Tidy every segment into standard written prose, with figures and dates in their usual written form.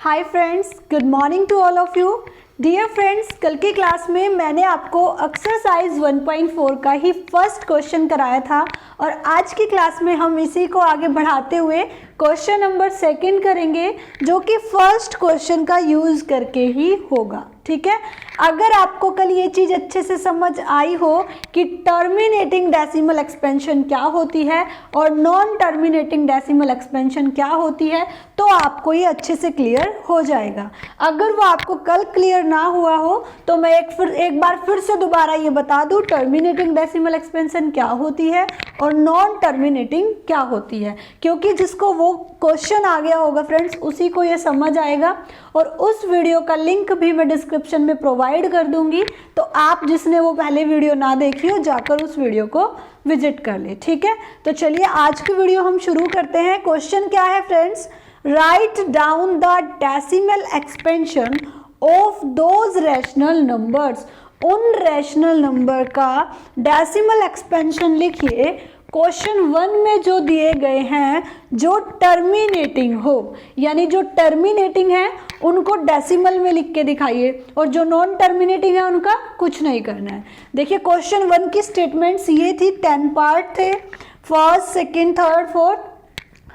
Hi friends, good morning to all of you. Dear friends, कल की class में मैंने आपको एक्सरसाइज 1.4 का ही फर्स्ट क्वेश्चन कराया था और आज की क्लास में हम इसी को आगे बढ़ाते हुए क्वेश्चन नंबर 2 करेंगे, जो कि फर्स्ट क्वेश्चन का यूज करके ही होगा। ठीक है, अगर आपको कल ये चीज़ अच्छे से समझ आई हो कि टर्मिनेटिंग डेसिमल एक्सपेंशन क्या होती है और नॉन टर्मिनेटिंग डेसिमल एक्सपेंशन क्या होती है, तो आपको ये अच्छे से क्लियर हो जाएगा। अगर वो आपको कल क्लियर ना हुआ हो तो मैं एक बार फिर से दोबारा ये बता दूं, टर्मिनेटिंग डेसिमल एक्सपेंशन क्या होती है और नॉन टर्मिनेटिंग क्या होती है, क्योंकि जिसको वो क्वेश्चन आ गया होगा फ्रेंड्स, उसी को ये समझ आएगा। और उस वीडियो का लिंक भी मैं डिस्क्रिप्शन में प्रोवाइड कर दूंगी, तो आप जिसने वो पहले वीडियो ना देखी हो जाकर उस वीडियो को विजिट कर ले। ठीक है, तो चलिए आज की वीडियो हम शुरू करते हैं। क्वेश्चन क्या है friends? Write down the decimal expansion of those rational numbers. उन रैशनल नंबर का डेसिमल एक्सपेंशन लिखिए क्वेश्चन 1 में जो दिए गए हैं, जो टर्मिनेटिंग हो, यानी जो टर्मिनेटिंग है उनको डेसिमल में लिख के दिखाइए और जो नॉन टर्मिनेटिंग है उनका कुछ नहीं करना है। देखिए क्वेश्चन 1 की स्टेटमेंट्स ये थी, 10 पार्ट थे, फर्स्ट, सेकंड, थर्ड, फोर्थ।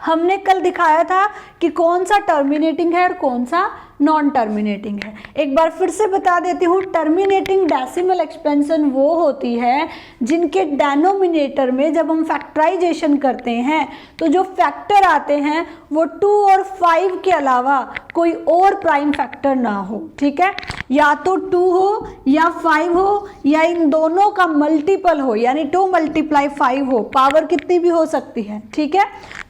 हमने कल दिखाया था कि कौन सा टर्मिनेटिंग है और कौन सा नॉन टर्मिनेटिंग है। एक बार फिर से बता देती हूँ, टर्मिनेटिंग डेसिमल एक्सपेंशन वो होती है जिनके डेनोमिनेटर में जब हम फैक्टराइजेशन करते हैं तो जो फैक्टर आते हैं वो 2 और 5 के अलावा कोई और प्राइम फैक्टर ना हो। ठीक है, या तो 2 हो या 5 हो या इन दोनों का मल्टीपल हो, यानी 2 × 5 हो, पावर कितनी भी हो सकती है। ठीक है,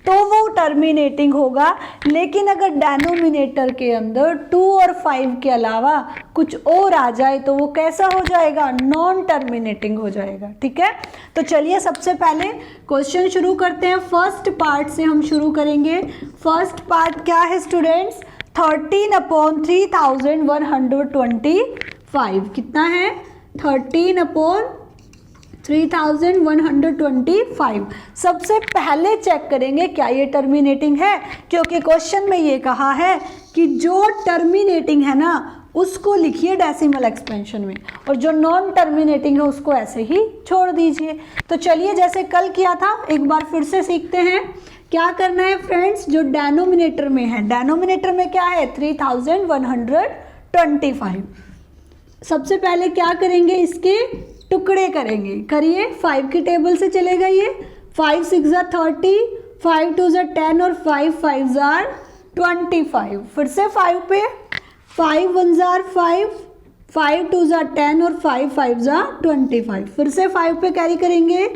तो वो टर्मिनेटिंग होगा। लेकिन अगर डेनोमिनेटर के अंदर 2 और 5 के अलावा कुछ और आ जाए तो वो कैसा हो जाएगा? नॉन टर्मिनेटिंग हो जाएगा। ठीक है, तो चलिए सबसे पहले क्वेश्चन शुरू करते हैं। फर्स्ट पार्ट से हम शुरू करेंगे। फर्स्ट पार्ट क्या है स्टूडेंट्स? 13/3125 कितना है? 13/3125। सबसे पहले चेक करेंगे क्या ये टर्मिनेटिंग है, क्योंकि क्वेश्चन में ये कहा है कि जो टर्मिनेटिंग है ना उसको लिखिए डेसिमल एक्सपेंशन में और जो नॉन टर्मिनेटिंग है उसको ऐसे ही छोड़ दीजिए। तो चलिए जैसे कल किया था एक बार फिर से सीखते हैं। क्या करना है फ्रेंड्स? जो डेनोमिनेटर में है, डेनोमिनेटर में क्या है? 3125। सबसे पहले क्या करेंगे? इसके टुकड़े करेंगे। करिए, 5 की टेबल से चलेगा ये। 5 6 30, 5 2 10 और 5 5 25। फिर से 5 पे, 5 1 5, 5 2 10 और 5 5 25। फिर से 5 पे कैरी करेंगे,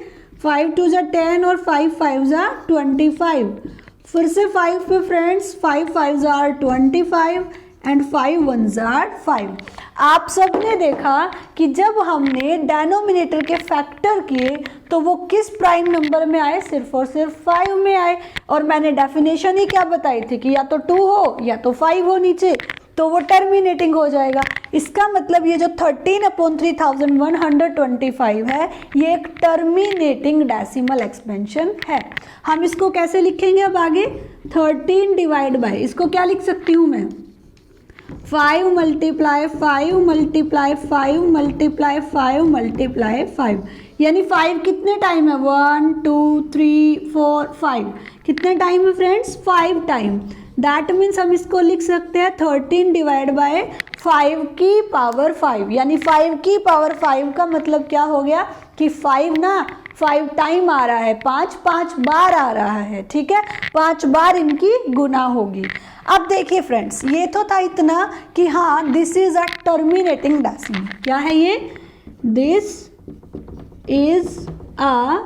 5 2 10 और 5 5 25। फिर से 5 पे फ्रेंड्स, 5 5 25 एंड 5 1 5। आप सबने देखा कि जब हमने डेनोमिनेटर के फैक्टर किए तो वो किस प्राइम नंबर में आए? सिर्फ और सिर्फ 5 में आए। और मैंने डेफिनेशन ही क्या बताई थी कि या तो 2 हो या तो 5 हो नीचे, तो वो टर्मिनेटिंग हो जाएगा। इसका मतलब ये जो 13/3125 है ये एक टर्मिनेटिंग डेसिमल एक्सपेंशन है। हम इसको कैसे लिखेंगे अब आगे? 13 डिवाइड बाय, इसको क्या लिख सकती हूँ मैं? 5 × 5 × 5 × 5 × 5, यानी 5 कितने टाइम है? 1 2 3 4 5। कितने टाइम है फ्रेंड्स? 5 टाइम। दैट मीन्स हम इसको लिख सकते हैं 13 डिवाइड बाय 5 की पावर 5, यानी 5 की पावर 5 का मतलब क्या हो गया कि 5 ना 5 टाइम आ रहा है, 5 बार आ रहा है। ठीक है, 5 बार इनकी गुना होगी। अब देखिए फ्रेंड्स, ये तो था इतना कि हाँ this is a terminating decimal. क्या है ये? This is a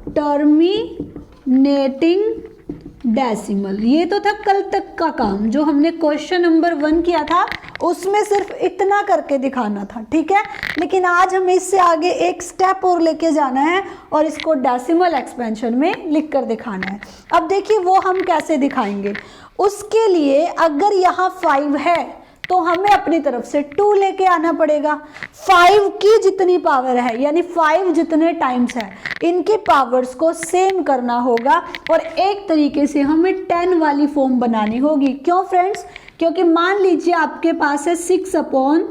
terminating decimal. ये तो था कल तक का काम, जो हमने क्वेश्चन नंबर 1 किया था उसमें सिर्फ इतना करके दिखाना था। ठीक है, लेकिन आज हमें इससे आगे एक स्टेप और लेके जाना है और इसको डेसिमल एक्सपेंशन में लिख कर दिखाना है। अब देखिए वो हम कैसे दिखाएंगे। उसके लिए अगर यहाँ 5 है तो हमें अपनी तरफ से 2 लेके आना पड़ेगा। 5 की जितनी पावर है, यानी 5 जितने टाइम्स है, इनकी पावर्स को सेम करना होगा और एक तरीके से हमें 10 वाली फॉर्म बनानी होगी। क्यों फ्रेंड्स? क्योंकि मान लीजिए आपके पास है 6/10,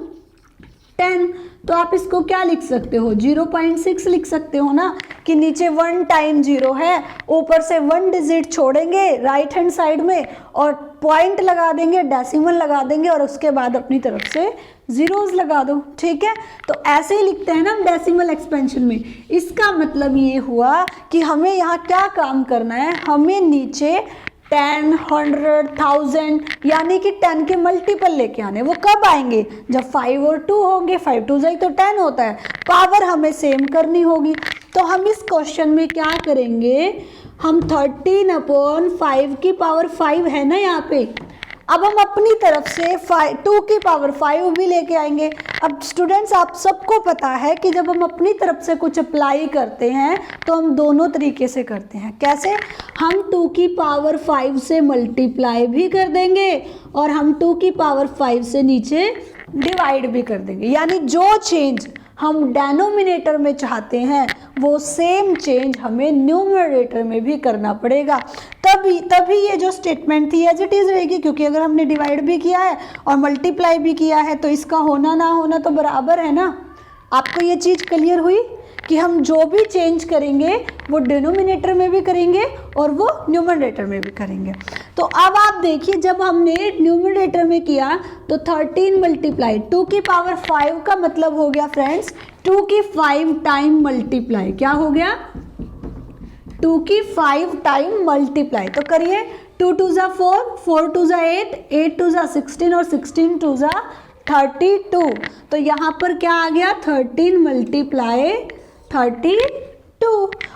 तो आप इसको क्या लिख सकते हो, 0.6 लिख सकते हो ना, कि नीचे 1 टाइम 0 है, ऊपर से 1 डिजिट छोड़ेंगे राइट हैंड साइड में और पॉइंट लगा देंगे, डेसिमल लगा देंगे और उसके बाद अपनी तरफ से जीरोस लगा दो। ठीक है, तो ऐसे ही लिखते हैं ना हम डेसिमल एक्सपेंशन में। इसका मतलब ये हुआ कि हमें यहाँ क्या काम करना है, हमें नीचे 10, 100, 1000 यानी कि 10 के मल्टीपल लेके आने। वो कब आएंगे, जब 5 और 2 होंगे, 5 2 जाए तो 10 होता है, पावर हमें सेम करनी होगी। तो हम इस क्वेश्चन में क्या करेंगे, हम 13/5 की पावर 5 है ना यहाँ पे, अब हम अपनी तरफ से 2 की पावर 5 भी लेके आएंगे। अब स्टूडेंट्स आप सबको पता है कि जब हम अपनी तरफ से कुछ अप्लाई करते हैं तो हम दोनों तरीके से करते हैं। कैसे, हम 2 की पावर 5 से मल्टीप्लाई भी कर देंगे और हम 2 की पावर 5 से नीचे डिवाइड भी कर देंगे। यानी जो चेंज हम डेनोमिनेटर में चाहते हैं वो सेम चेंज हमें न्यूमरेटर में भी करना पड़ेगा। तभी ये जो स्टेटमेंट थी एज इट इज़ रहेगी, क्योंकि अगर हमने डिवाइड भी किया है और मल्टीप्लाई भी किया है तो इसका होना ना होना तो बराबर है ना। आपको ये चीज़ क्लियर हुई कि हम जो भी चेंज करेंगे वो डिनोमिनेटर में भी करेंगे और वो न्यूमरेटर में भी करेंगे। तो अब आप देखिए, जब हमने न्यूमरेटर में किया तो 13 मल्टीप्लाई 2 की पावर 5 का मतलब हो गया फ्रेंड्स 2 की 5 टाइम मल्टीप्लाई। क्या हो गया, 2 की 5 टाइम मल्टीप्लाई। तो करिए, 2 2 जा 4, 4 2 जा 8, 8 2 जा 16 और 16 2 जा 32। तो यहाँ पर क्या आ गया, 13 मल्टीप्लाई 32।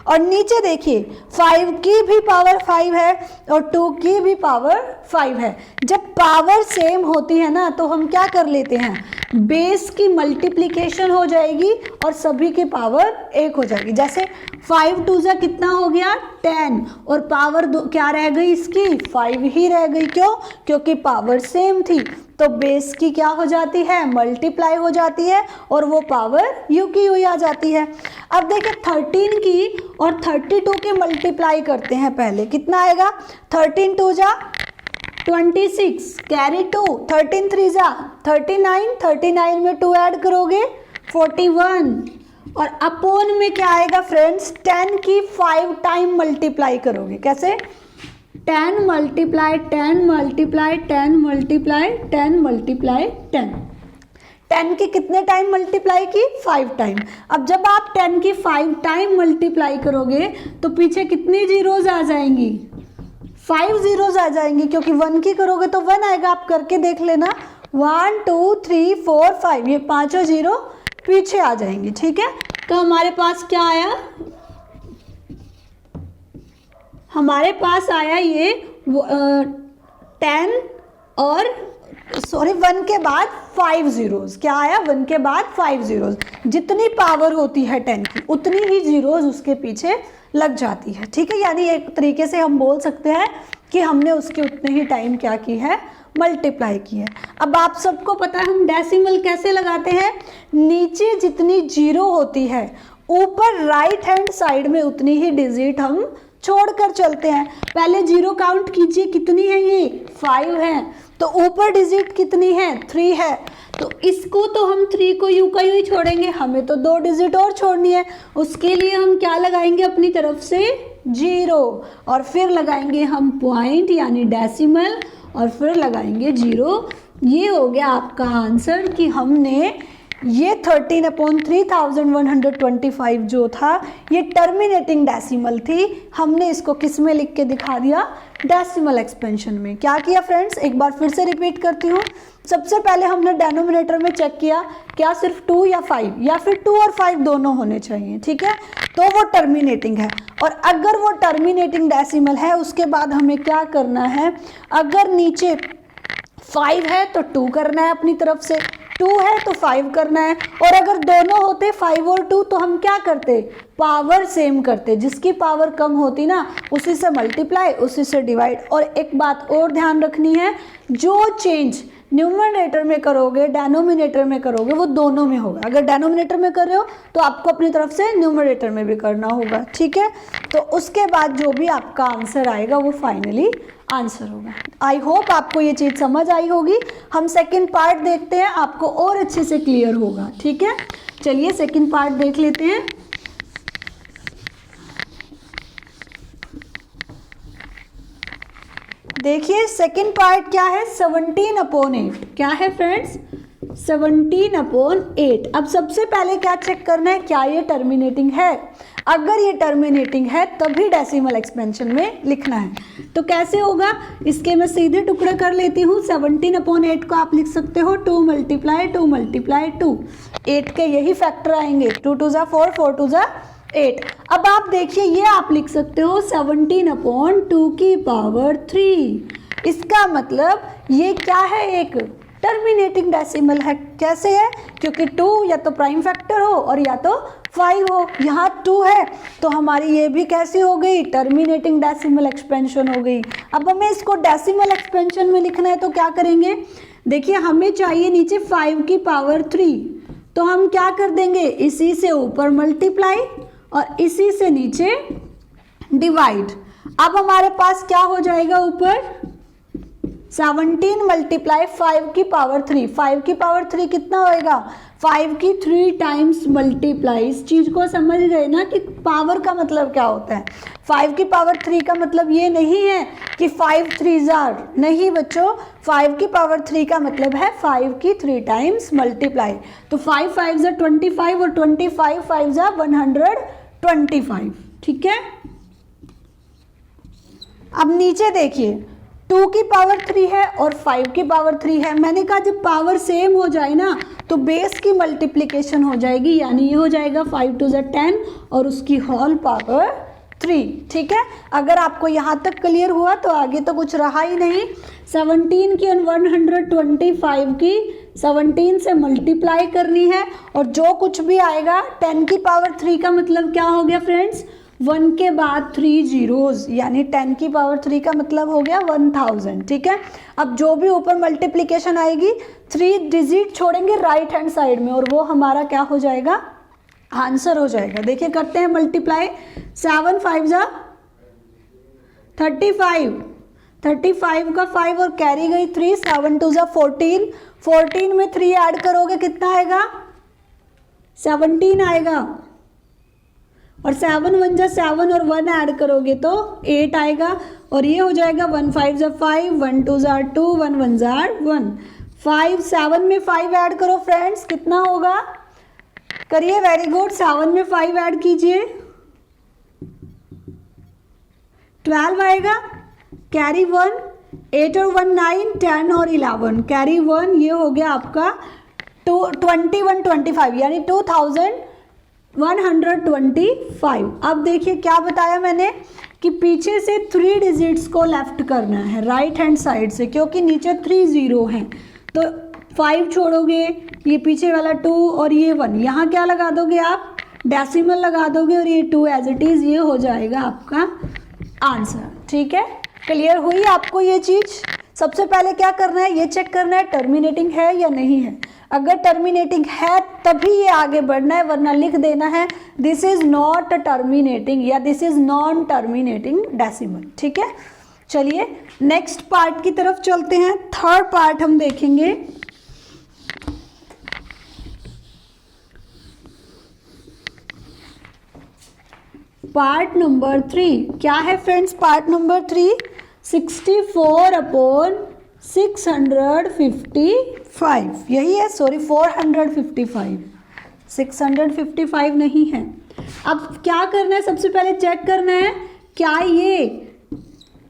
और नीचे देखिए 5 की भी पावर 5 है और 2 की भी पावर 5 है। जब पावर सेम होती है ना तो हम क्या कर लेते हैं, बेस की मल्टीप्लिकेशन हो जाएगी और सभी की पावर 1 हो जाएगी। जैसे 5 2 जा कितना हो गया 10 और पावर क्या रह गई इसकी 5 ही रह गई। क्यों, क्योंकि पावर सेम थी। तो बेस की क्या हो जाती है, मल्टीप्लाई हो जाती है और वो पावर यू की हुई आ जाती है। अब देखिए 13 की और 32 के मल्टीप्लाई करते हैं। पहले कितना आएगा, 13 2 जा 26 कैरी 2, 13 3 जा 39, 39 में 2 ऐड करोगे 41 और अपोन में क्या आएगा फ्रेंड्स, 10 की 5 टाइम मल्टीप्लाई करोगे। कैसे, 10 मल्टीप्लाई 10 मल्टीप्लाई 10 मल्टीप्लाई 10 मल्टीप्लाई 10। 10 की कितने टाइम मल्टीप्लाई की, 5 टाइम। अब जब आप 10 की 5 टाइम मल्टीप्लाई करोगे तो पीछे कितनी जीरोज आ जाएंगी, 5 जीरोज आ जाएंगी, क्योंकि 1 की करोगे तो 1 आएगा। आप करके देख लेना, 1 2 3 4 5 ये पांचों जीरो पीछे आ जाएंगी। ठीक है, तो हमारे पास क्या आया, हमारे पास आया ये 10 और 1 के बाद 5 जीरोज। क्या आया, 1 के बाद 5 जीरोज। जितनी पावर होती है 10 की उतनी ही जीरोज उसके पीछे लग जाती है। ठीक है, यानी एक तरीके से हम बोल सकते हैं कि हमने उसके उतने ही टाइम क्या की है, मल्टीप्लाई की है। अब आप सबको पता है हम डेसिमल कैसे लगाते हैं, नीचे जितनी जीरो होती है ऊपर राइट हैंड साइड में उतनी ही डिजिट हम छोड़कर चलते हैं। पहले जीरो काउंट कीजिए, कितनी है ये 5 है, तो ऊपर डिजिट कितनी है 3 है, तो इसको तो हम 3 को यूं का यूं ही छोड़ेंगे, हमें तो 2 डिजिट और छोड़नी है। उसके लिए हम क्या लगाएंगे अपनी तरफ से 0 और फिर लगाएंगे हम पॉइंट यानी डेसिमल और फिर लगाएंगे 0। ये हो गया आपका आंसर कि हमने ये 13/3125 जो था ये टर्मिनेटिंग डेसिमल थी, हमने इसको किस में लिख के दिखा दिया, डेसिमल एक्सपेंशन में। क्या किया फ्रेंड्स, एक बार फिर से रिपीट करती हूँ। सबसे पहले हमने डेनोमिनेटर में चेक किया क्या सिर्फ 2 या 5 या फिर 2 और 5 दोनों होने चाहिए। ठीक है, तो वो टर्मिनेटिंग है। और अगर वो टर्मिनेटिंग डेसिमल है उसके बाद हमें क्या करना है, अगर नीचे 5 है तो 2 करना है अपनी तरफ से, 2 है तो 5 करना है, और अगर दोनों होते 5 और 2 तो हम क्या करते, पावर सेम करते, जिसकी पावर कम होती ना उसी से मल्टीप्लाई उसी से डिवाइड। और एक बात और ध्यान रखनी है, जो चेंज न्यूमरेटर में करोगे डेनोमिनेटर में करोगे वो दोनों में होगा। अगर डेनोमिनेटर में कर रहे हो तो आपको अपनी तरफ से न्यूमरेटर में भी करना होगा। ठीक है, तो उसके बाद जो भी आपका आंसर आएगा वो फाइनली आंसर होगा। आई होप आपको ये चीज़ समझ आई होगी। हम सेकंड पार्ट देखते हैं, आपको और अच्छे से क्लियर होगा। ठीक है, चलिए सेकंड पार्ट देख लेते हैं। देखिए सेकंड पार्ट क्या है, 17/8। क्या है फ्रेंड्स, 17/8। अब सबसे पहले क्या चेक करना है, क्या ये टर्मिनेटिंग है। अगर ये टर्मिनेटिंग है तभी डेसिमल एक्सपेंशन में लिखना है। तो कैसे होगा, इसके मैं सीधे टुकड़े कर लेती हूँ। 17/8 को आप लिख सकते हो 2 × 2 × 2। 8 के यही फैक्टर आएंगे, 2 2 ज़ा 4, 4 2 ज़ा 8। अब आप देखिए ये आप लिख सकते हो 17/2⁻³ इसका मतलब ये क्या है, एक टर्मिनेटिंग डेसिमल है। कैसे है, क्योंकि 2 या तो प्राइम फैक्टर हो और या तो 5 हो। यहाँ 2 है तो हमारी ये भी कैसी हो गई, टर्मिनेटिंग डेसिमल एक्सपेंशन हो गई। अब हमें इसको डेसिमल एक्सपेंशन में लिखना है तो क्या करेंगे, देखिए हमें चाहिए नीचे 5⁻³ तो हम क्या कर देंगे, इसी से ऊपर मल्टीप्लाई और इसी से नीचे डिवाइड। अब हमारे पास क्या हो जाएगा, ऊपर 17 × 5⁻³ 5⁻³ कितना होएगा, 5 की 3 टाइम्स मल्टीप्लाई। इस चीज को समझ गए ना कि पावर का मतलब क्या होता है। 5⁻³ का मतलब ये नहीं है कि 5 3 जार, नहीं बच्चों, 5⁻³ का मतलब है 5 की 3 टाइम्स मल्टीप्लाई। तो 5 5 ज़ा 25 और 25 5 ज़ा 125। ठीक है, अब नीचे देखिए 2 की पावर 3 है और 5 की पावर 3 है। मैंने कहा जब पावर सेम हो जाए ना तो बेस की मल्टीप्लिकेशन हो जाएगी, यानी ये हो जाएगा 5 2 ज़ा 10 और उसकी होल पावर 3। ठीक है, अगर आपको यहाँ तक क्लियर हुआ तो आगे तो कुछ रहा ही नहीं। 17 की 125 की 17 से मल्टीप्लाई करनी है और जो कुछ भी आएगा 10 की पावर 3 का मतलब क्या हो गया फ्रेंड्स, 1 के बाद 3 जीरोज, यानी 10 की पावर 3 का मतलब हो गया 1000। ठीक है, अब जो भी ऊपर मल्टीप्लिकेशन आएगी 3 डिजिट छोड़ेंगे राइट हैंड साइड में और वो हमारा क्या हो जाएगा, आंसर हो जाएगा। देखिए करते हैं मल्टीप्लाई, 7 5 ज़ा 35, 35 का 5 और कैरी गई 3, 7 2 ज़ा 14, 14 में 3 ऐड करोगे कितना आएगा, 17 आएगा। और 7 1 ज़ा 7 और 1 ऐड करोगे तो 8 आएगा और ये हो जाएगा 1 5 ज़ा 5, 1 2 ज़ा 2, 1 1 ज़ा 1। 5 7 में 5 ऐड करो फ्रेंड्स, कितना होगा, करिए, वेरी गुड, 7 में 5 ऐड कीजिए, 12 आएगा, कैरी 1, 8 और 1 9, 10 और 11, कैरी 1, ये हो गया आपका 2125 यानी 2125। अब देखिए क्या बताया मैंने कि पीछे से 3 डिजिट्स को लेफ्ट करना है राइट हैंड साइड से, क्योंकि नीचे 3 0 हैं तो 5 छोड़ोगे, ये पीछे वाला 2 और ये 1, यहाँ क्या लगा दोगे आप, डेसिमल लगा दोगे और ये 2 एज इट इज़, ये हो जाएगा आपका आंसर। ठीक है, क्लियर हुई आपको ये चीज़। सबसे पहले क्या करना है, ये चेक करना है टर्मिनेटिंग है या नहीं है। अगर टर्मिनेटिंग है तभी ये आगे बढ़ना है, वरना लिख देना है दिस इज नॉट टर्मिनेटिंग या this is non terminating decimal. ठीक है, चलिए नेक्स्ट पार्ट की तरफ चलते हैं। थर्ड पार्ट हम देखेंगे। पार्ट नंबर 3 क्या है फ्रेंड्स, पार्ट नंबर 3 64/655, यही है, सॉरी 455, 655 नहीं है। अब क्या करना है, सबसे पहले चेक करना है क्या ये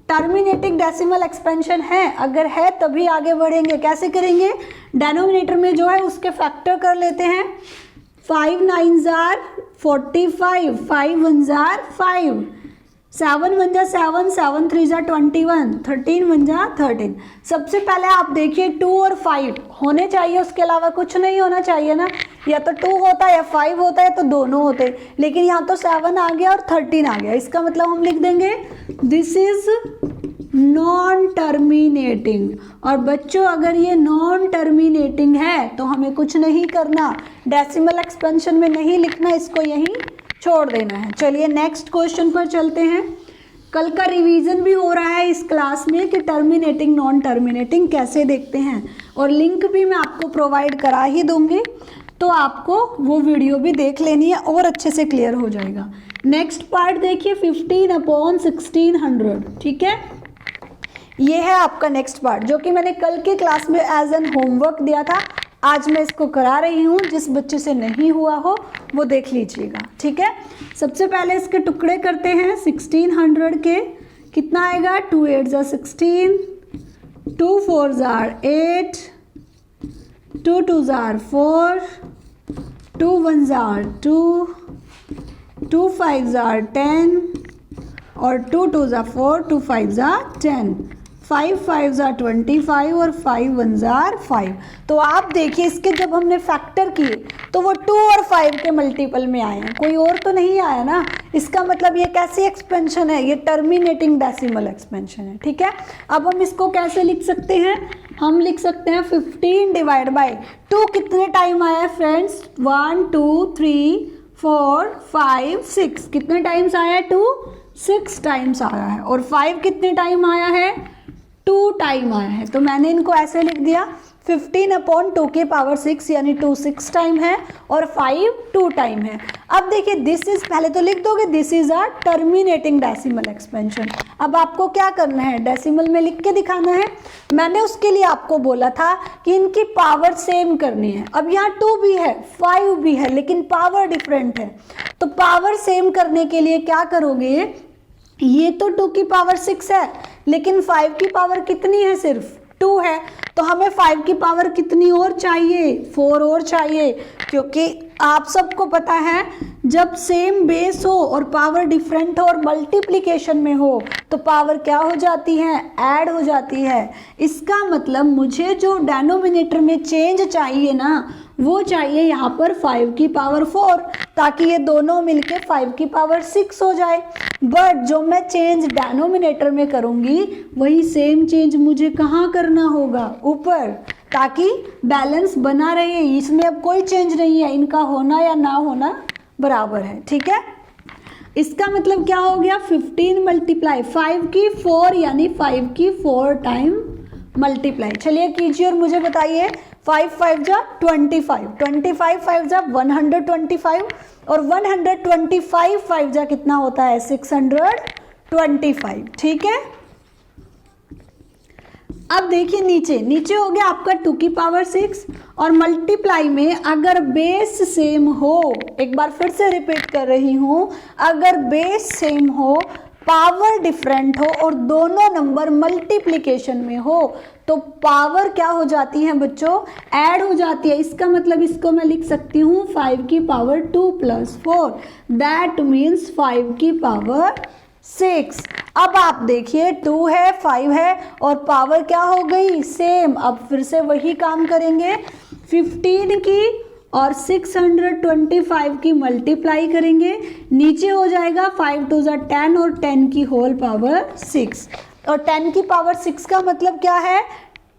टर्मिनेटिंग डेसिमल एक्सपेंशन है। अगर है तभी आगे बढ़ेंगे। कैसे करेंगे, डेनोमिनेटर में जो है उसके फैक्टर कर लेते हैं। 5 9 जार 45, 5 1 जार 5, 7 1 जा 7, 7 3 जा 21, 13 1 जा 13। सबसे पहले आप देखिए 2 और 5 होने चाहिए, उसके अलावा कुछ नहीं होना चाहिए ना, या तो 2 होता है या 5 होता है, तो दोनों होते, लेकिन यहाँ तो 7 आ गया और 13 आ गया। इसका मतलब हम लिख देंगे दिस इज नॉन टर्मिनेटिंग। और बच्चों अगर ये नॉन टर्मिनेटिंग है तो हमें कुछ नहीं करना, डेसिमल एक्सपेंशन में नहीं लिखना, इसको यहीं छोड़ देना है। चलिए नेक्स्ट क्वेश्चन पर चलते हैं। कल का रिवीजन भी हो रहा है इस क्लास में कि टर्मिनेटिंग नॉन टर्मिनेटिंग कैसे देखते हैं, और लिंक भी मैं आपको प्रोवाइड करा ही दूंगी, तो आपको वो वीडियो भी देख लेनी है और अच्छे से क्लियर हो जाएगा। नेक्स्ट पार्ट देखिए 15/1600, ठीक है, ये है आपका नेक्स्ट पार्ट जो कि मैंने कल के क्लास में एज एन होमवर्क दिया था। आज मैं इसको करा रही हूँ, जिस बच्चे से नहीं हुआ हो वो देख लीजिएगा, ठीक है। सबसे पहले इसके टुकड़े करते हैं 1600 के, कितना आएगा, 2 8 = 16, 2 4 = 8, 2 2 = 4, 2 1 = 2, 2 5 = 10 और 2 2 = 4, 2 5 = 10, 5 5 = 25 और 5 1 = 5। तो आप देखिए इसके जब हमने फैक्टर किए तो वो 2 और 5 के मल्टीपल में आए हैं, कोई और तो नहीं आया ना। इसका मतलब ये कैसी एक्सपेंशन है, ये टर्मिनेटिंग डेसिमल एक्सपेंशन है, ठीक है। अब हम इसको कैसे लिख सकते हैं, हम लिख सकते हैं 15/2 कितने टाइम आया है फ्रेंड्स, 1 2 3 4 5 6, कितने टाइम्स आया है, 2 6 टाइम्स आया है, और 5 कितने टाइम आया है, 2 टाइम आया है। तो मैंने इनको ऐसे लिख दिया 15/2 की पावर 6 यानी 2 6 टाइम है और 5 2 टाइम है। अब देखिए दिस इज, पहले तो लिख दोगे this is a terminating decimal expansion. अब आपको क्या करना है, डेसिमल में लिख के दिखाना है। मैंने उसके लिए आपको बोला था कि इनकी पावर सेम करनी है। अब यहाँ 2 भी है 5 भी है लेकिन पावर डिफरेंट है, तो पावर सेम करने के लिए क्या करोगे, ये तो 2 की पावर 6 है लेकिन 5 की पावर कितनी है, सिर्फ 2 है, तो हमें 5 की पावर कितनी और चाहिए, 4 और चाहिए, क्योंकि आप सबको पता है जब सेम बेस हो और पावर डिफरेंट हो और मल्टीप्लिकेशन में हो तो पावर क्या हो जाती है, ऐड हो जाती है। इसका मतलब मुझे जो डिनोमिनेटर में चेंज चाहिए ना, वो चाहिए यहाँ पर 5 की पावर 4, ताकि ये दोनों मिलके 5 की पावर 6 हो जाए। बट जो मैं चेंज डिनोमिनेटर में करूँगी वही सेम चेंज मुझे कहाँ करना होगा, ऊपर, ताकि बैलेंस बना रहे। इसमें अब कोई चेंज नहीं है, इनका होना या ना होना बराबर है, ठीक है। इसका मतलब क्या हो गया, 15 × 5 की 4 यानी 5 की 4 टाइम मल्टीप्लाई। चलिए कीजिए और मुझे बताइए, 5 5 = 25, 25 5 = 125 और 125 5 = कितना होता है, 625, ठीक है। अब देखिए नीचे हो गया आपका 2 की पावर 6 और मल्टीप्लाई में अगर बेस सेम हो, एक बार फिर से रिपीट कर रही हूं, अगर बेस सेम हो, पावर डिफरेंट हो और दोनों नंबर मल्टीप्लिकेशन में हो तो पावर क्या हो जाती है बच्चों, ऐड हो जाती है। इसका मतलब इसको मैं लिख सकती हूँ 5 की पावर 2 + 4, दैट मीन्स 5 की पावर 6। अब आप देखिए 2 है 5 है और पावर क्या हो गई, सेम। अब फिर से वही काम करेंगे, 15 की और 625 की मल्टीप्लाई करेंगे, नीचे हो जाएगा 5 2 = 10 और 10 की होल पावर 6, और 10 की पावर 6 का मतलब क्या है,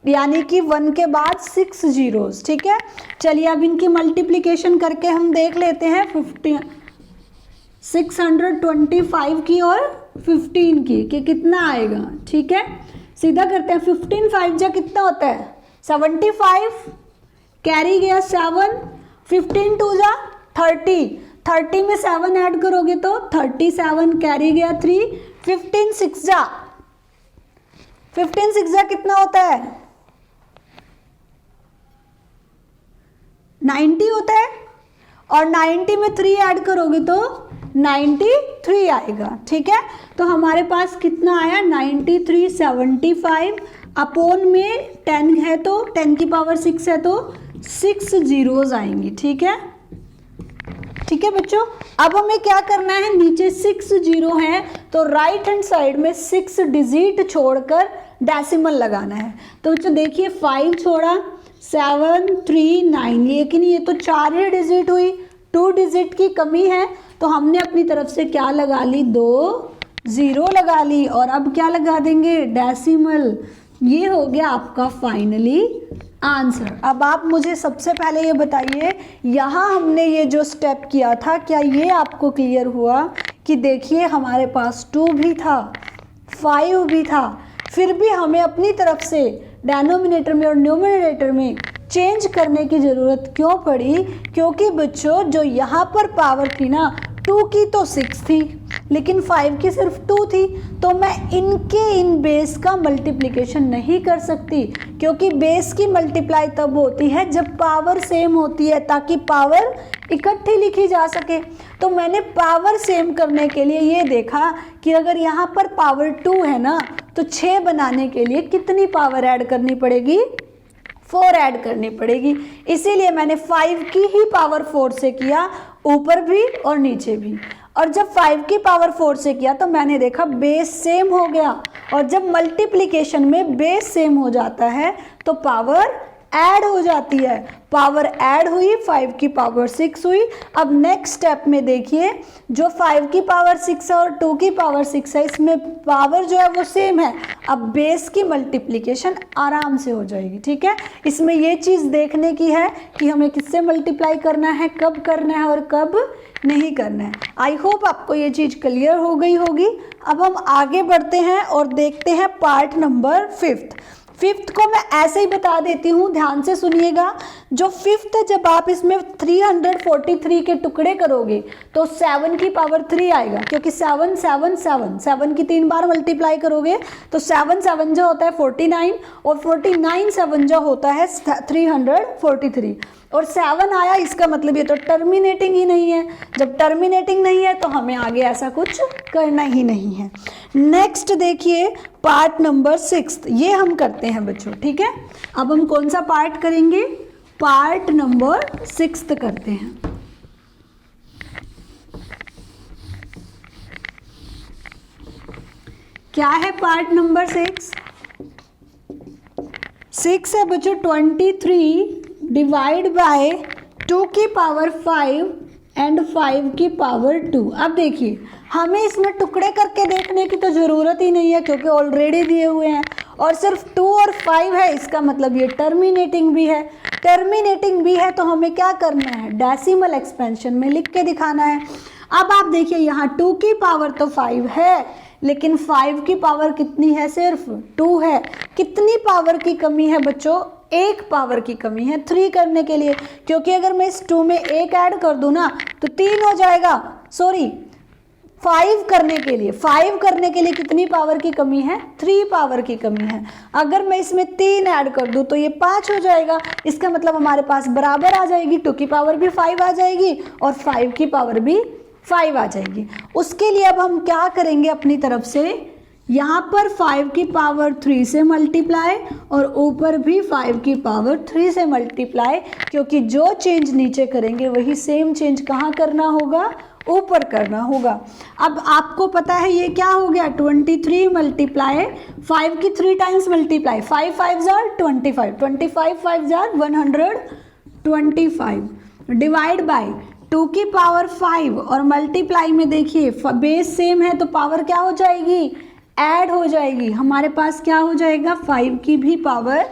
यानी कि 1 के बाद 6 zeros, ठीक है। चलिए अब इनकी मल्टीप्लिकेशन करके हम देख लेते हैं 625 की और 15 की कि कितना आएगा, ठीक है। सीधा करते हैं, 15 5 = कितना होता है, 75, कैरी गया 7, 15 2 = 30, 30 में 7 ऐड करोगे तो 37, कैरी गया 3, 15 6 = कितना होता है, 90 होता है, और 90 में 3 ऐड करोगे तो 93 आएगा, ठीक है। तो हमारे पास कितना आया, 93, 75 अपॉन में 10 है तो 10 की पावर 6 है तो 6 zeros आएंगी, ठीक है, ठीक है बच्चों। अब हमें क्या करना है, नीचे 6 0 है तो राइट हैंड साइड में 6 डिजिट छोड़कर डेसिमल लगाना है। तो बच्चों देखिए 5 छोड़ा, 7 3 9, लेकिन ये तो 4 ही डिजिट हुई, 2 डिजिट की कमी है, तो हमने अपनी तरफ से क्या लगा ली, 2 0 लगा ली, और अब क्या लगा देंगे, डेसिमल। ये हो गया आपका फाइनली आंसर। अब आप मुझे सबसे पहले ये बताइए, यहाँ हमने ये जो स्टेप किया था क्या ये आपको क्लियर हुआ कि देखिए हमारे पास 2 भी था, 5 भी था, फिर भी हमें अपनी तरफ से डिनोमिनेटर में और न्यूमरेटर में चेंज करने की ज़रूरत क्यों पड़ी? क्योंकि बच्चों जो यहाँ पर पावर थी ना 2 की तो 6 थी, लेकिन 5 की सिर्फ 2 थी, तो मैं इनके इन बेस का मल्टीप्लिकेशन नहीं कर सकती, क्योंकि बेस की मल्टीप्लाई तब होती है जब पावर सेम होती है, ताकि पावर इकट्ठी लिखी जा सके। तो मैंने पावर सेम करने के लिए ये देखा कि अगर यहाँ पर पावर 2 है ना, तो 6 बनाने के लिए कितनी पावर ऐड करनी पड़ेगी? 4 ऐड करनी पड़ेगी। इसीलिए मैंने 5 की ही पावर 4 से किया, ऊपर भी और नीचे भी। और जब 5 की पावर 4 से किया तो मैंने देखा बेस सेम हो गया, और जब मल्टीप्लिकेशन में बेस सेम हो जाता है तो पावर ऐड हो जाती है। पावर ऐड हुई, 5 की पावर 6 हुई। अब नेक्स्ट स्टेप में देखिए, जो 5 की पावर 6 है और 2 की पावर 6 है, इसमें पावर जो है वो सेम है। अब बेस की मल्टीप्लिकेशन आराम से हो जाएगी, ठीक है। इसमें ये चीज़ देखने की है कि हमें किससे मल्टीप्लाई करना है, कब करना है और कब नहीं करना है। आई होप आपको ये चीज़ क्लियर हो गई होगी। अब हम आगे बढ़ते हैं और देखते हैं पार्ट नंबर 5th को मैं ऐसे ही बता देती हूँ, ध्यान से सुनिएगा। जो 5th है, जब आप इसमें 343 के टुकड़े करोगे तो 7 की पावर 3 आएगा, क्योंकि 7 7 7 7 की 3 बार मल्टीप्लाई करोगे तो 7 7 जो होता है 49, और 49 7 जो होता है 343, और 7 आया, इसका मतलब ये तो टर्मिनेटिंग ही नहीं है। जब टर्मिनेटिंग नहीं है तो हमें आगे ऐसा कुछ करना ही नहीं है। नेक्स्ट देखिए पार्ट नंबर 6, ये हम करते हैं बच्चों, ठीक है। अब हम कौन सा पार्ट करेंगे? पार्ट नंबर 6 करते हैं। क्या है पार्ट नंबर 6 है बच्चों 23 डिवाइड बाय 2 की पावर 5 एंड 5 की पावर 2। अब देखिए हमें इसमें टुकड़े करके देखने की तो ज़रूरत ही नहीं है, क्योंकि ऑलरेडी दिए हुए हैं, और सिर्फ 2 और 5 है, इसका मतलब ये टर्मिनेटिंग भी है। टर्मिनेटिंग भी है तो हमें क्या करना है? डेसिमल एक्सपेंशन में लिख के दिखाना है। अब आप देखिए यहाँ 2 की पावर तो 5 है, लेकिन 5 की पावर कितनी है? सिर्फ 2 है। कितनी पावर की कमी है बच्चों? 1 पावर की कमी है 3 करने के लिए, क्योंकि अगर मैं इस 2 में 1 ऐड कर दूं ना तो 3 हो जाएगा। सॉरी, 5 करने के लिए कितनी पावर की कमी है? 3 पावर की कमी है। अगर मैं इसमें 3 ऐड कर दूं तो ये 5 हो जाएगा। इसका मतलब हमारे पास बराबर आ जाएगी, 2 की पावर भी 5 आ जाएगी और 5 की पावर भी 5 आ जाएगी। उसके लिए अब हम क्या करेंगे अपनी तरफ से? यहाँ पर 5 की पावर 3 से मल्टीप्लाई और ऊपर भी 5 की पावर 3 से मल्टीप्लाई, क्योंकि जो चेंज नीचे करेंगे वही सेम चेंज कहाँ करना होगा? ऊपर करना होगा। अब आपको पता है ये क्या हो गया? 23 मल्टीप्लाई 5 की 3 times multiply, 5 5 jar 25, 25 5 jar 125 divide by 2 की पावर 5, और मल्टीप्लाई में देखिए बेस सेम है तो पावर क्या हो जाएगी? ऐड हो जाएगी। हमारे पास क्या हो जाएगा? 5 की भी पावर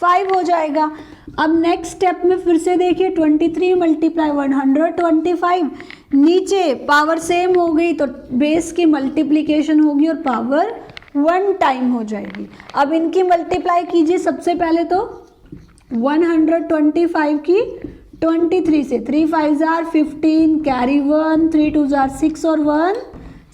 5 हो जाएगा। अब नेक्स्ट स्टेप में फिर से देखिए 23 मल्टीप्लाई 125, नीचे पावर सेम हो गई तो बेस की मल्टीप्लिकेशन होगी और पावर 1 टाइम हो जाएगी। अब इनकी मल्टीप्लाई कीजिए। सबसे पहले तो 125 की 23 से, 3 5 जार 15, कैरी 1, 3 2 जार 6 और 1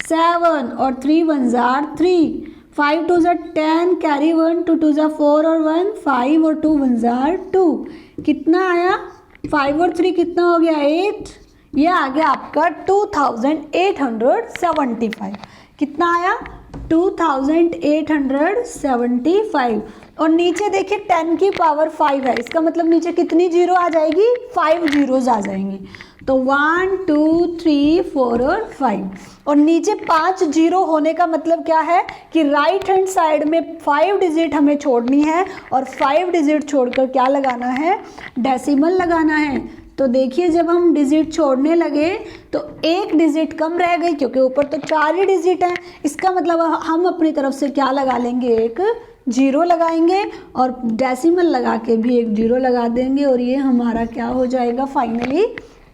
7 और 3 1 जार 3, 5 2 जार 10, कैरी 1, 2 2 जार 4 और 1 5 और 2 1 जार 2। कितना आया? 5 और 3 कितना हो गया? 8। ये आ गया आपका 2875। कितना आया? 2875। और नीचे देखिए 10 की पावर 5 है, इसका मतलब नीचे कितनी जीरो आ जाएगी? 5 जीरोज आ जाएंगी। तो 1 2 3 4 और 5, और नीचे 5 जीरो होने का मतलब क्या है कि राइट हैंड साइड में 5 डिजिट हमें छोड़नी है, और 5 डिजिट छोड़कर क्या लगाना है? डेसिमल लगाना है। तो देखिए जब हम डिजिट छोड़ने लगे तो 1 डिजिट कम रह गई, क्योंकि ऊपर तो 4 ही डिजिट हैं। इसका मतलब हम अपनी तरफ से क्या लगा लेंगे? एक जीरो लगाएंगे, और डेसिमल लगा के भी एक जीरो लगा देंगे, और ये हमारा क्या हो जाएगा? फाइनली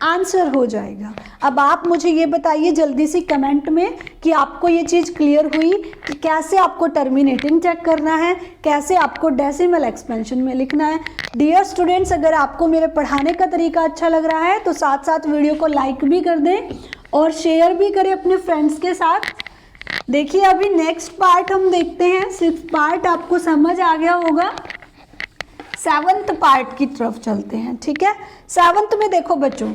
आंसर हो जाएगा। अब आप मुझे ये बताइए जल्दी से कमेंट में कि आपको ये चीज़ क्लियर हुई कि कैसे आपको टर्मिनेटिंग चेक करना है, कैसे आपको डेसिमल एक्सपेंशन में लिखना है। डियर स्टूडेंट्स, अगर आपको मेरे पढ़ाने का तरीका अच्छा लग रहा है तो साथ साथ वीडियो को लाइक भी कर दें और शेयर भी करें अपने फ्रेंड्स के साथ। देखिए अभी नेक्स्ट पार्ट हम देखते हैं। 6th पार्ट आपको समझ आ गया होगा। 7th पार्ट की तरफ चलते हैं, ठीक है। 7th में देखो बच्चों,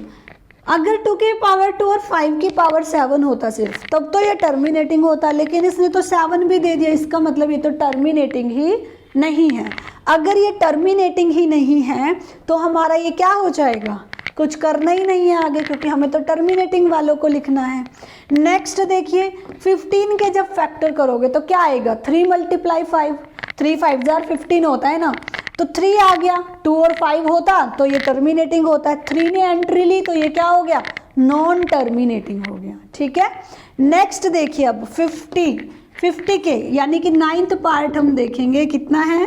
अगर 2 की पावर 2 और 5 की पावर 7 होता सिर्फ, तब तो ये टर्मिनेटिंग होता, लेकिन इसने तो 7 भी दे दिया, इसका मतलब ये तो टर्मिनेटिंग ही नहीं है। अगर ये टर्मिनेटिंग ही नहीं है तो हमारा ये क्या हो जाएगा, कुछ करना ही नहीं है आगे, क्योंकि हमें तो टर्मिनेटिंग वालों को लिखना है। नेक्स्ट देखिए 15 के जब फैक्टर करोगे तो क्या आएगा, 3 × 5, 3 5 जार 15 होता है ना, तो 3 आ गया। 2 और 5 होता तो ये टर्मिनेटिंग होता है, 3 ने एंट्री ली तो ये क्या हो गया, नॉन टर्मिनेटिंग हो गया, ठीक है। नेक्स्ट देखिए अब 50 के यानी कि 9th पार्ट हम देखेंगे, कितना है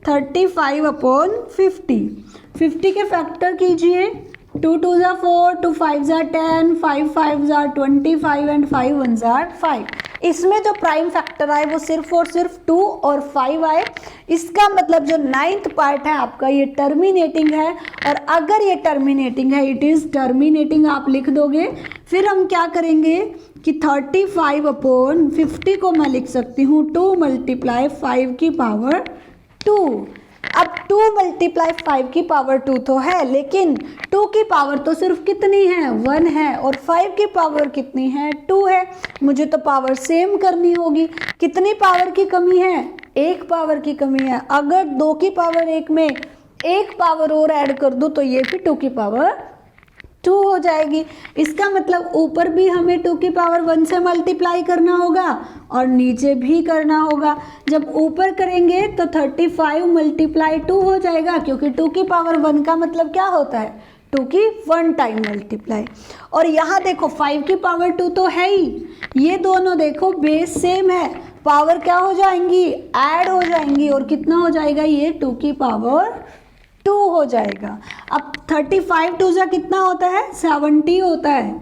35/50। 50 के फैक्टर कीजिए, 2 2 jar 4, 2 5 jar 10, 5 5 jar 25 and 5 1 jar 5। इसमें जो प्राइम फैक्टर आए वो सिर्फ और सिर्फ 2 और 5 आए। इसका मतलब जो 9th पार्ट है आपका ये टर्मिनेटिंग है, और अगर ये टर्मिनेटिंग है, इट इज़ टर्मिनेटिंग आप लिख दोगे। फिर हम क्या करेंगे कि 35/50 को मैं लिख सकती हूँ 2 × 5 की पावर 2। अब 2 × 5 की पावर 2 तो है, लेकिन 2 की पावर तो सिर्फ कितनी है, 1 है, और 5 की पावर कितनी है, 2 है। मुझे तो पावर सेम करनी होगी। कितनी पावर की कमी है, 1 पावर की कमी है। अगर 2 की पावर 1 में 1 पावर और ऐड कर दूँ तो ये भी 2 की पावर 2 हो जाएगी। इसका मतलब ऊपर भी हमें 2 की पावर 1 से मल्टीप्लाई करना होगा और नीचे भी करना होगा। जब ऊपर करेंगे तो 35 × 2 हो जाएगा, क्योंकि 2 की पावर 1 का मतलब क्या होता है, 2 की 1 टाइम मल्टीप्लाई। और यहाँ देखो 5 की पावर 2 तो है ही, ये दोनों देखो बेस सेम है, पावर क्या हो जाएंगी, ऐड हो जाएंगी, और कितना हो जाएगा, ये 2 की पावर 2 हो जाएगा। अब 35 2 जा कितना होता है, 70 होता है,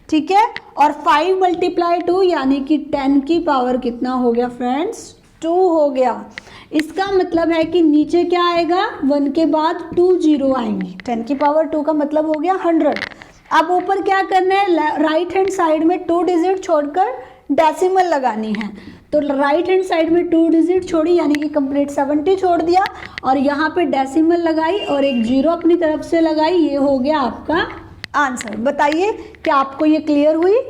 ठीक है। और 5 × 2 यानी कि 10 की पावर कितना हो गया फ्रेंड्स, 2 हो गया। इसका मतलब है कि नीचे क्या आएगा, 1 के बाद 2 0 आएंगी। 10 की पावर 2 का मतलब हो गया 100। अब ऊपर क्या करना है, राइट हैंड साइड में 2 डिजिट छोड़कर डेसिमल लगानी है। तो राइट हैंड साइड में 2 डिजिट छोड़ी, यानी कि कंप्लीट 70 छोड़ दिया, और यहाँ पे डेसिमल लगाई और एक 0 अपनी तरफ से लगाई। ये हो गया आपका आंसर। बताइए क्या आपको ये क्लियर हुई।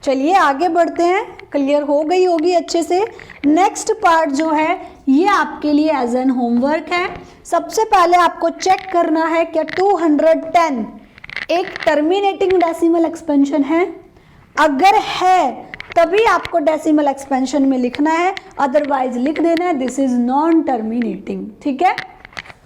चलिए आगे बढ़ते हैं, क्लियर हो गई होगी अच्छे से। नेक्स्ट पार्ट जो है ये आपके लिए एज एन होमवर्क है। सबसे पहले आपको चेक करना है क्या 210 एक टर्मिनेटिंग डेसिमल एक्सपेंशन है। अगर है तभी आपको डेसिमल एक्सपेंशन में लिखना है, अदरवाइज लिख देना है दिस इज नॉन टर्मिनेटिंग, ठीक है।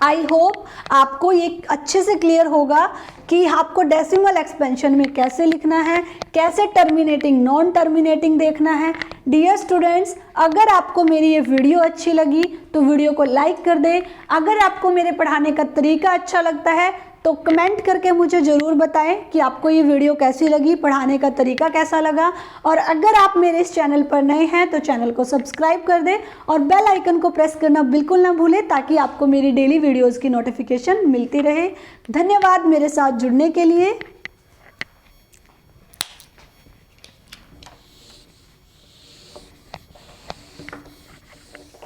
आई होप आपको ये अच्छे से क्लियर होगा कि आपको डेसिमल एक्सपेंशन में कैसे लिखना है, कैसे टर्मिनेटिंग नॉन टर्मिनेटिंग देखना है। डियर स्टूडेंट्स, अगर आपको मेरी ये वीडियो अच्छी लगी तो वीडियो को लाइक कर दें। अगर आपको मेरे पढ़ाने का तरीका अच्छा लगता है तो कमेंट करके मुझे ज़रूर बताएं कि आपको ये वीडियो कैसी लगी, पढ़ाने का तरीका कैसा लगा। और अगर आप मेरे इस चैनल पर नए हैं तो चैनल को सब्सक्राइब कर दें और बेल आइकन को प्रेस करना बिल्कुल ना भूलें, ताकि आपको मेरी डेली वीडियोज़ की नोटिफिकेशन मिलती रहे। धन्यवाद मेरे साथ जुड़ने के लिए।